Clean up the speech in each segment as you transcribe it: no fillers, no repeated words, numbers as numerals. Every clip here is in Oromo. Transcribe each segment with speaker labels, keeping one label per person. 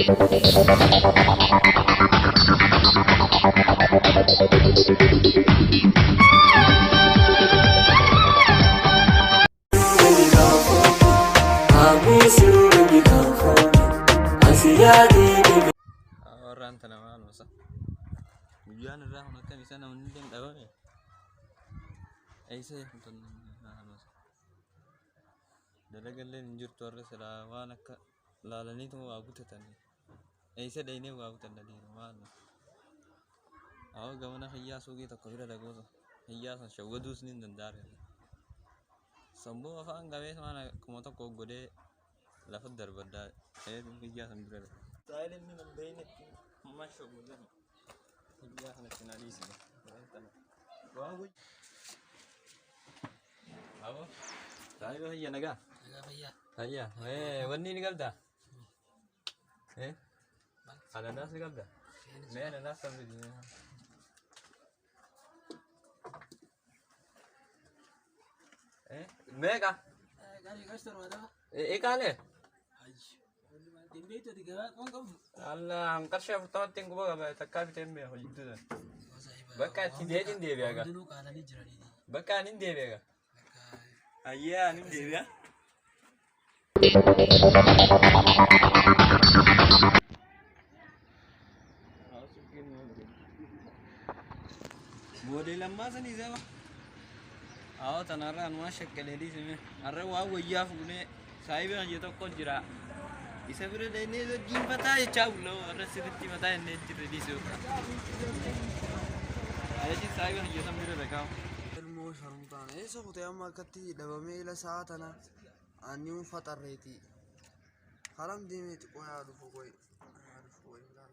Speaker 1: Orang tanah mana masa? Hujan dah, nak kan bisa nak mending dah apa? ऐसे तो दरगले इंजुर तोरे सला वाना का लालनी तो आगु तने ऐसे देने वो आगु तने दी वाना आओ गमना हैया सोगी तो कभी लगो तो हैया सा शौगदूस नहीं दंदार है संभव अफान गवे माना कुमतो को गोदे लफत दरबदा है हैया समझ ताइले में मन बेने ما شو بدنا हैया हने सिनारी से वाह Apa? Saya भैया नगा भैया भैया वन्नी निकलता अनानास निकलता मैं अनानास समझ मैं का एक आले Allah angkat chef tahu tinggu baga takkan tembe ho itu dah bakal tin dia biaga bakal nin dia biaga ayah nin dia biaga model lama sani sama awak tanara anwa shakal di sini arre wah wajah punya saya bilang jatuh kau jira इसे फिर लेने तो जीन पता है चावलो और सिर्फ पता है नेट रेडी से आया जी साइड में ये सब मेरे रखा
Speaker 2: المو شرمطان ايه سوت يا ما كتي دبمي الى ساعه انا انيو فطر ريتي حرام دي ميت قوي عارف قوي لا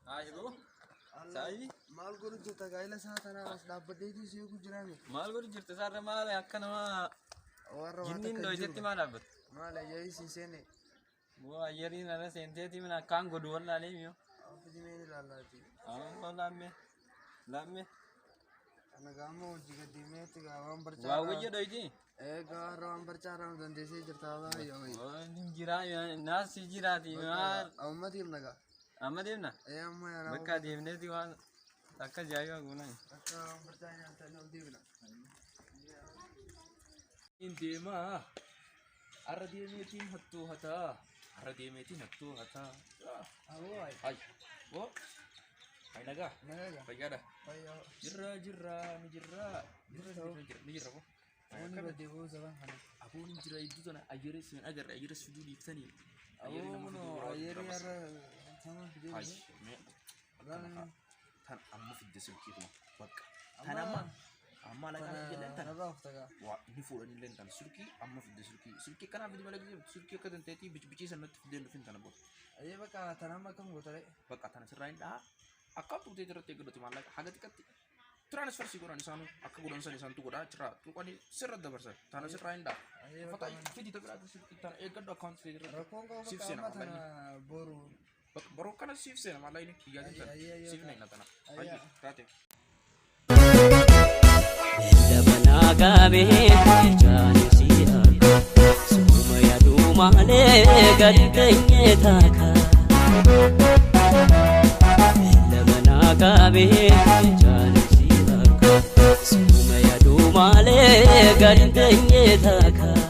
Speaker 1: आजो साई
Speaker 2: माल गुरु जता गाइला साथ ना बस दाबदे दी से गुजरामी
Speaker 1: माल गुरु जिरते सारे माल अक्कन मा
Speaker 2: और
Speaker 1: जिन्निन दो जत्ती माल अब
Speaker 2: माल जई सीसेने
Speaker 1: वो अयरी ना सेंते थी मैं कांग गोडवन ला ले मियो
Speaker 2: अब जी मेरी लाला थी
Speaker 1: हां लामे
Speaker 2: अना गामो जिगदी में ते गावम परचा
Speaker 1: वाव ये दोई थी
Speaker 2: ए गारम परचा राम दंदे से जरता वा यो
Speaker 1: ओ जिरा ना सी जिरा थी यार
Speaker 2: अम्मदीम नगा
Speaker 1: अमदेव ना
Speaker 2: ए अम्मा यार
Speaker 1: बक्का देवने थी वहां तक जाएगा गुना
Speaker 2: तक परचा जानता नो दीवना
Speaker 1: इंतेमा अरदीमेतीन हत्तू हता अरदीमेतीन हत्तू हता
Speaker 2: आओ
Speaker 1: आई वो आई नगा पैगादा
Speaker 2: पैया
Speaker 1: jirra ko
Speaker 2: oni bade wo zaman hana
Speaker 1: abun jira idu tana ayere sen agar ayere sudu diftani
Speaker 2: ayere no ayere yara sama video
Speaker 1: ay me tan amma fi desulki kuma bak tan amma la kana jelen tan
Speaker 2: raftaga
Speaker 1: wa ni fu ni len tan sulki amma fi desulki sulki kana fi malak sulki kadan tati bici sanat fi den fin tan bo
Speaker 2: aye baka tanama kam gotare
Speaker 1: baka tan sirain da akka tu te te godo malak hagat katti transfer siguran sanu akka gudon sani santu goda cira tu kani sirrat da barsa tan sirain da fata fi di tagra tu sulki tan e gaddo account fi
Speaker 2: rakon ko baka tana boru
Speaker 1: baru kana sif sen malai ni kiya din sif nai na tana ay tate
Speaker 3: Dabana gabe jani siya sumaya dumale gaddenye taka Dabana gabe jani siya sumaya dumale gaddenye taka